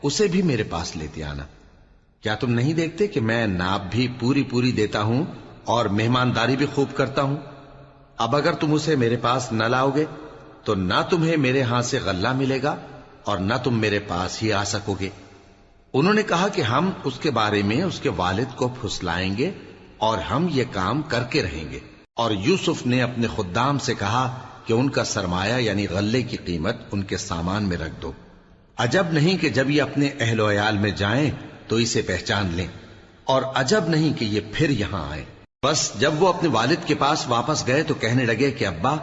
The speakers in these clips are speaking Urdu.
اسے بھی میرے پاس لیتے آنا۔ کیا تم نہیں دیکھتے کہ میں ناب بھی پوری پوری دیتا ہوں اور مہمانداری بھی خوب کرتا ہوں؟ اب اگر تم اسے میرے پاس نہ لاؤ گے تو نہ تمہیں میرے ہاں سے غلہ ملے گا اور نہ تم میرے پاس ہی آ سکو گے۔ انہوں نے کہا کہ ہم اس کے بارے میں اس کے والد کو پھسلائیں گے اور ہم یہ کام کر کے رہیں گے۔ اور یوسف نے اپنے خدام سے کہا کہ ان کا سرمایہ یعنی غلے کی قیمت ان کے سامان میں رکھ دو۔ عجب نہیں کہ جب یہ اپنے اہل و عیال میں جائیں تو اسے پہچان لیں، اور عجب نہیں کہ یہ پھر یہاں آئیں۔ بس جب وہ اپنے والد کے پاس واپس گئے تو کہنے لگے کہ ابا،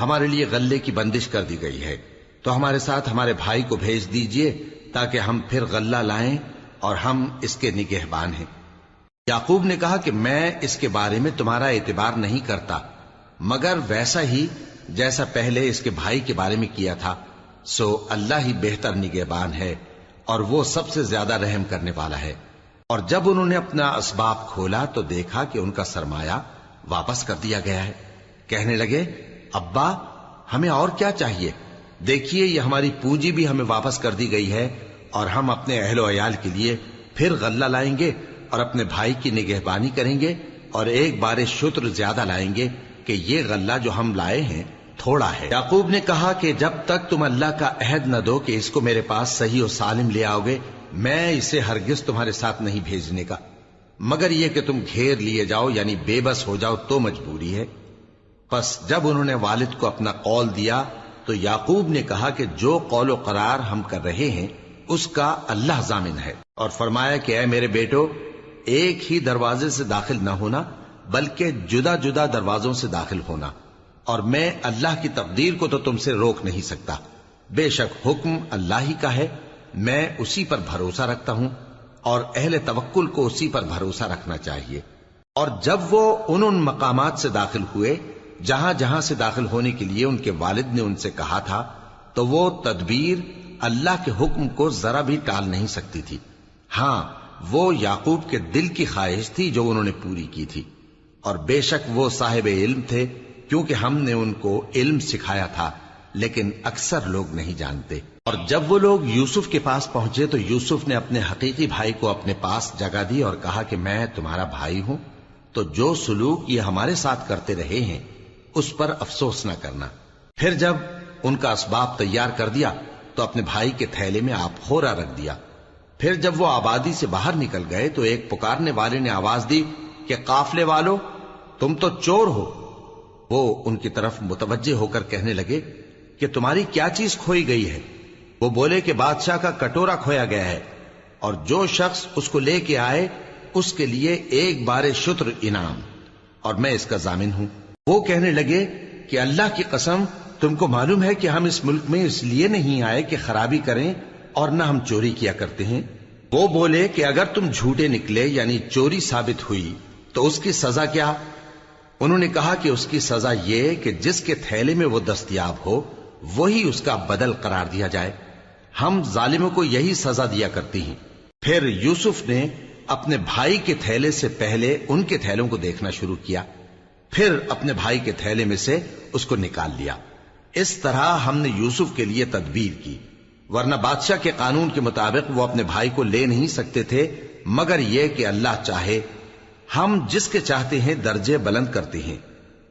ہمارے لیے غلے کی بندش کر دی گئی ہے، تو ہمارے ساتھ ہمارے بھائی کو بھیج دیجئے تاکہ ہم پھر غلہ لائیں اور ہم اس کے نگہبان ہیں۔ یعقوب نے کہا کہ میں اس کے بارے میں تمہارا اعتبار نہیں کرتا، مگر ویسا ہی جیسا پہلے اس کے بھائی کے بارے میں کیا تھا، سو اللہ ہی بہتر نگہبان ہے اور وہ سب سے زیادہ رحم کرنے والا ہے۔ اور جب انہوں نے اپنا اسباب کھولا تو دیکھا کہ ان کا سرمایہ واپس کر دیا گیا ہے۔ کہنے لگے، ابا ہمیں اور کیا چاہیے؟ دیکھیے یہ ہماری پونجی بھی ہمیں واپس کر دی گئی ہے، اور ہم اپنے اہل و عیال کے لیے پھر غلہ لائیں گے اور اپنے بھائی کی نگہبانی کریں گے، اور ایک بار شتر زیادہ لائیں گے کہ یہ غلہ جو ہم لائے ہیں تھوڑا ہے۔ یعقوب نے کہا کہ جب تک تم اللہ کا عہد نہ دو کہ اس کو میرے پاس صحیح و سالم لے آؤ گے، میں اسے ہرگز تمہارے ساتھ نہیں بھیجنے کا، مگر یہ کہ تم گھیر لیے جاؤ یعنی بے بس ہو جاؤ تو مجبوری ہے۔ پس جب انہوں نے والد کو اپنا قول دیا تو یعقوب نے کہا کہ جو قول و قرار ہم کر رہے ہیں اس کا اللہ ضامن ہے، اور فرمایا کہ اے میرے بیٹو، ایک ہی دروازے سے داخل نہ ہونا بلکہ جدا جدا دروازوں سے داخل ہونا، اور میں اللہ کی تقدیر کو تو تم سے روک نہیں سکتا۔ بے شک حکم اللہ ہی کا ہے، میں اسی پر بھروسہ رکھتا ہوں، اور اہل توکل کو اسی پر بھروسہ رکھنا چاہیے۔ اور جب وہ ان مقامات سے داخل ہوئے جہاں جہاں سے داخل ہونے کے لیے ان کے والد نے ان سے کہا تھا، تو وہ تدبیر اللہ کے حکم کو ذرا بھی ٹال نہیں سکتی تھی۔ ہاں، وہ یعقوب کے دل کی خواہش تھی جو انہوں نے پوری کی تھی، اور بے شک وہ صاحب علم تھے، کیونکہ ہم نے ان کو علم سکھایا تھا، لیکن اکثر لوگ نہیں جانتے۔ اور جب وہ لوگ یوسف کے پاس پہنچے تو یوسف نے اپنے حقیقی بھائی کو اپنے پاس جگہ دی اور کہا کہ میں تمہارا بھائی ہوں، تو جو سلوک یہ ہمارے ساتھ کرتے رہے ہیں اس پر افسوس نہ کرنا۔ پھر جب ان کا اسباب تیار کر دیا تو اپنے بھائی کے تھیلے میں آپ خورا رکھ دیا۔ پھر جب وہ آبادی سے باہر نکل گئے تو ایک پکارنے والے نے آواز دی کہ قافلے والو، تم تو چور ہو۔ وہ ان کی طرف متوجہ ہو کر کہنے لگے کہ تمہاری کیا چیز کھوئی گئی ہے؟ وہ بولے کہ بادشاہ کا کٹورا کھویا گیا ہے، اور جو شخص اس کو لے کے آئے اس کے لیے ایک بار شتر انعام، اور میں اس کا ضامن ہوں۔ وہ کہنے لگے کہ اللہ کی قسم، تم کو معلوم ہے کہ ہم اس ملک میں اس لیے نہیں آئے کہ خرابی کریں اور نہ ہم چوری کیا کرتے ہیں۔ وہ بولے کہ اگر تم جھوٹے نکلے یعنی چوری ثابت ہوئی تو اس کی سزا کیا؟ انہوں نے کہا کہ اس کی سزا یہ کہ جس کے تھیلے میں وہ دستیاب ہو وہی اس کا بدل قرار دیا جائے، ہم ظالموں کو یہی سزا دیا کرتی ہیں۔ پھر یوسف نے اپنے بھائی کے تھیلے سے پہلے ان کے تھیلوں کو دیکھنا شروع کیا، پھر اپنے بھائی کے تھیلے میں سے اس کو نکال لیا۔ اس طرح ہم نے یوسف کے لیے تدبیر کی، ورنہ بادشاہ کے قانون کے مطابق وہ اپنے بھائی کو لے نہیں سکتے تھے، مگر یہ کہ اللہ چاہے۔ ہم جس کے چاہتے ہیں درجے بلند کرتے ہیں،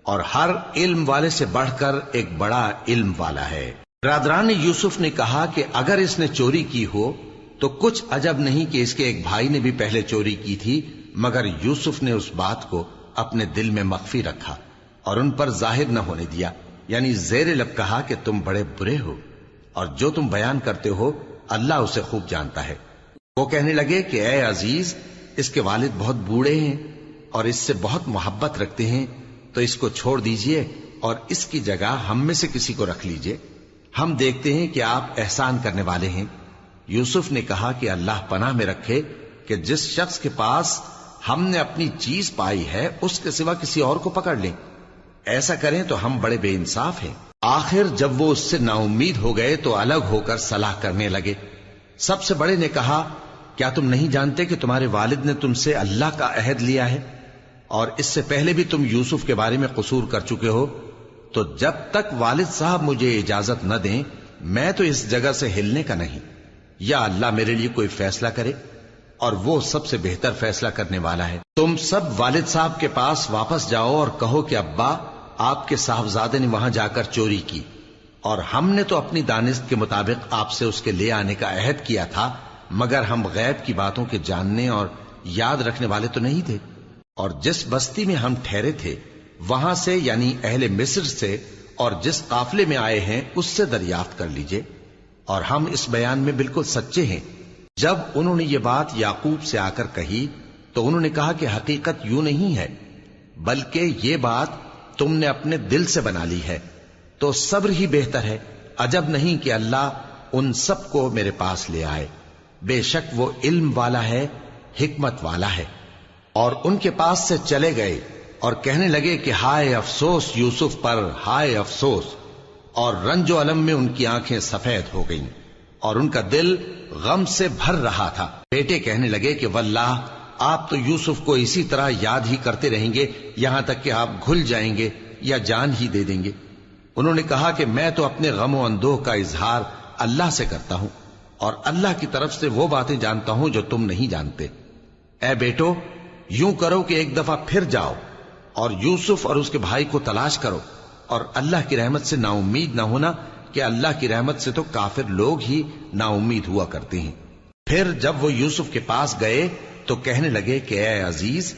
اور ہر علم والے سے بڑھ کر ایک بڑا علم والا ہے۔ برادران یوسف نے کہا کہ اگر اس نے چوری کی ہو تو کچھ عجب نہیں کہ اس کے ایک بھائی نے بھی پہلے چوری کی تھی، مگر یوسف نے اس بات کو اپنے دل میں مخفی رکھا اور ان پر ظاہر نہ ہونے دیا، یعنی زیر لب کہا کہ تم بڑے برے ہو، اور جو تم بیان کرتے ہو اللہ اسے خوب جانتا ہے۔ وہ کہنے لگے کہ اے عزیز، اس کے والد بہت بوڑھے ہیں اور اس سے بہت محبت رکھتے ہیں، تو اس کو چھوڑ دیجئے اور اس کی جگہ ہم میں سے کسی کو رکھ لیجئے، ہم دیکھتے ہیں کہ آپ احسان کرنے والے ہیں۔ یوسف نے کہا کہ اللہ پناہ میں رکھے کہ جس شخص کے پاس ہم نے اپنی چیز پائی ہے اس کے سوا کسی اور کو پکڑ لیں، ایسا کریں تو ہم بڑے بے انصاف ہیں۔ آخر جب وہ اس سے نا امید ہو گئے تو الگ ہو کر صلاح کرنے لگے۔ سب سے بڑے نے کہا، کیا تم نہیں جانتے کہ تمہارے والد نے تم سے اللہ کا عہد لیا ہے، اور اس سے پہلے بھی تم یوسف کے بارے میں قصور کر چکے ہو، تو جب تک والد صاحب مجھے اجازت نہ دیں میں تو اس جگہ سے ہلنے کا نہیں۔ یا اللہ میرے لیے کوئی فیصلہ کرے، اور وہ سب سے بہتر فیصلہ کرنے والا ہے۔ تم سب والد صاحب کے پاس واپس جاؤ اور کہو کہ ابا، آپ کے صاحبزادے نے وہاں جا کر چوری کی، اور ہم نے تو اپنی دانست کے مطابق آپ سے اس کے لے آنے کا عہد کیا تھا، مگر ہم غیب کی باتوں کے جاننے اور یاد رکھنے والے تو نہیں تھے، اور جس بستی میں ہم ٹھہرے تھے وہاں سے، یعنی اہل مصر سے، اور جس قافلے میں آئے ہیں اس سے دریافت کر لیجئے، اور ہم اس بیان میں بالکل سچے ہیں۔ جب انہوں نے یہ بات یعقوب سے آ کر کہی تو انہوں نے کہا کہ حقیقت یوں نہیں ہے، بلکہ یہ بات تم نے اپنے دل سے بنا لی ہے، تو صبر ہی بہتر ہے۔ عجب نہیں کہ اللہ ان سب کو میرے پاس لے آئے، بے شک وہ علم والا ہے، حکمت والا ہے۔ اور ان کے پاس سے چلے گئے اور کہنے لگے کہ ہائے افسوس یوسف پر، ہائے افسوس، اور رنج و الم میں ان کی آنکھیں سفید ہو گئیں اور ان کا دل غم سے بھر رہا تھا۔ بیٹے کہنے لگے کہ واللہ آپ تو یوسف کو اسی طرح یاد ہی کرتے رہیں گے یہاں تک کہ آپ گھل جائیں گے یا جان ہی دے دیں گے۔ انہوں نے کہا کہ میں تو اپنے غم و اندوہ کا اظہار اللہ سے کرتا ہوں، اور اللہ کی طرف سے وہ باتیں جانتا ہوں جو تم نہیں جانتے۔ اے بیٹو، یوں کرو کہ ایک دفعہ پھر جاؤ اور یوسف اور اس کے بھائی کو تلاش کرو، اور اللہ کی رحمت سے نا امید نہ ہونا کہ اللہ کی رحمت سے تو کافر لوگ ہی نا امید ہوا کرتے ہیں۔ پھر جب وہ یوسف کے پاس گئے تو کہنے لگے کہ اے عزیز،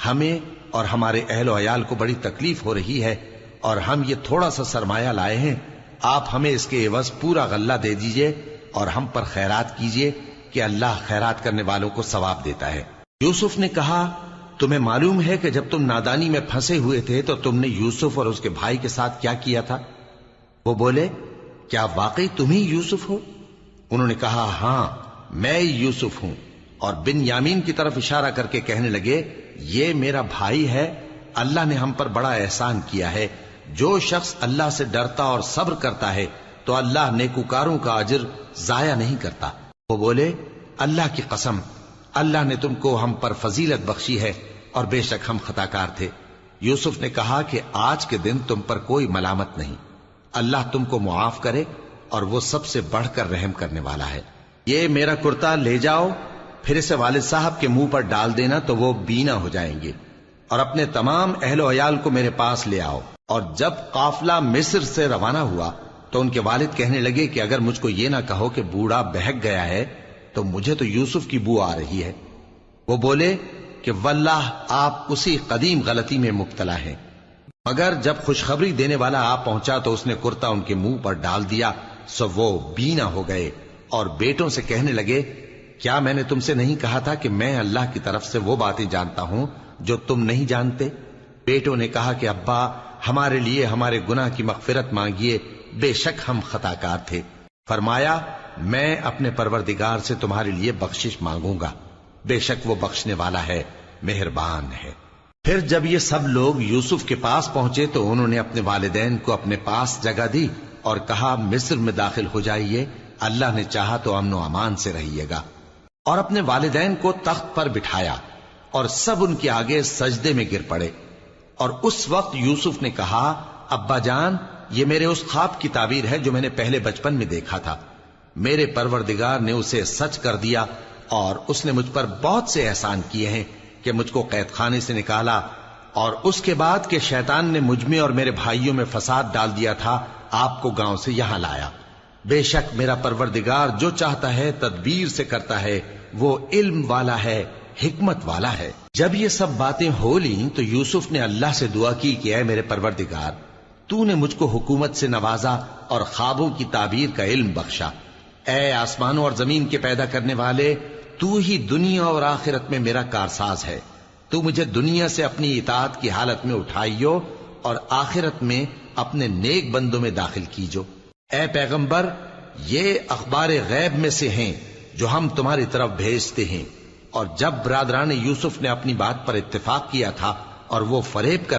ہمیں اور ہمارے اہل و عیال کو بڑی تکلیف ہو رہی ہے، اور ہم یہ تھوڑا سا سرمایہ لائے ہیں، آپ ہمیں اس کے عوض پورا غلہ دے دیجئے اور ہم پر خیرات کیجئے کہ اللہ خیرات کرنے والوں کو ثواب دیتا ہے۔ یوسف نے کہا، تمہیں معلوم ہے کہ جب تم نادانی میں پھنسے ہوئے تھے تو تم نے یوسف اور اس کے بھائی کے ساتھ کیا کیا تھا؟ وہ بولے، کیا واقعی تم ہی یوسف ہو؟ انہوں نے کہا، ہاں میں یوسف ہوں، اور بن یامین کی طرف اشارہ کر کے کہنے لگے، یہ میرا بھائی ہے، اللہ نے ہم پر بڑا احسان کیا ہے۔ جو شخص اللہ سے ڈرتا اور صبر کرتا ہے تو اللہ نیکوکاروں کا اجر ضائع نہیں کرتا۔ وہ بولے، اللہ کی قسم، اللہ نے تم کو ہم پر فضیلت بخشی ہے، اور بے شک ہم خطا کار تھے۔ یوسف نے کہا کہ آج کے دن تم پر کوئی ملامت نہیں، اللہ تم کو معاف کرے، اور وہ سب سے بڑھ کر رحم کرنے والا ہے۔ یہ میرا کرتا لے جاؤ، پھر اسے والد صاحب کے منہ پر ڈال دینا تو وہ بینا ہو جائیں گے، اور اپنے تمام اہل و عیال کو میرے پاس لے آؤ۔ اور جب قافلہ مصر سے روانہ ہوا تو ان کے والد کہنے لگے کہ اگر مجھ کو یہ نہ کہو کہ بوڑھا بہک گیا ہے تو مجھے تو یوسف کی بو آ رہی ہے۔ وہ بولے کہ واللہ آپ اسی قدیم غلطی میں مبتلا ہیں۔ مگر جب خوشخبری دینے والا آ پہنچا تو اس نے کرتا ان کے منہ پر ڈال دیا، سو وہ بینا ہو گئے، اور بیٹوں سے کہنے لگے، کیا میں نے تم سے نہیں کہا تھا کہ میں اللہ کی طرف سے وہ باتیں جانتا ہوں جو تم نہیں جانتے؟ بیٹوں نے کہا کہ ابا، ہمارے لیے ہمارے گناہ کی مغفرت مانگیے، بے شک ہم خطا کار تھے۔ فرمایا، میں اپنے پروردگار سے تمہارے لیے بخشش مانگوں گا، بے شک وہ بخشنے والا ہے، مہربان ہے۔ پھر جب یہ سب لوگ یوسف کے پاس پہنچے تو انہوں نے اپنے والدین کو اپنے پاس جگہ دی اور کہا، مصر میں داخل ہو جائیے، اللہ نے چاہا تو امن و امان سے رہیے گا۔ اور اپنے والدین کو تخت پر بٹھایا اور سب ان کے آگے سجدے میں گر پڑے۔ اور اس وقت یوسف نے کہا، ابا جان، یہ میرے اس خواب کی تعبیر ہے جو میں نے پہلے بچپن میں دیکھا تھا۔ میرے پروردگار نے اسے سچ کر دیا، اور اس نے مجھ پر بہت سے احسان کیے ہیں کہ مجھ کو قید خانے سے نکالا، اور اس کے بعد کہ شیطان نے مجھ میں اور میرے بھائیوں میں فساد ڈال دیا تھا، آپ کو گاؤں سے یہاں لایا۔ بے شک میرا پروردگار جو چاہتا ہے تدبیر سے کرتا ہے، وہ علم والا ہے، حکمت والا ہے۔ جب یہ سب باتیں ہو لیں تو یوسف نے اللہ سے دعا کی کہ اے میرے پروردگار، تو نے مجھ کو حکومت سے نوازا اور خوابوں کی تعبیر کا علم بخشا۔ اے آسمانوں اور زمین کے پیدا کرنے والے، تو ہی دنیا اور آخرت میں میرا کارساز ہے۔ تو مجھے دنیا سے اپنی اطاعت کی حالت میں اٹھائیو اور آخرت میں اپنے نیک بندوں میں داخل کیجو۔ اے پیغمبر، یہ اخبار غیب میں سے ہیں جو ہم تمہاری طرف بھیجتے ہیں۔ اور جب برادران یوسف نے اپنی بات پر اتفاق کیا تھا اور وہ فریب کر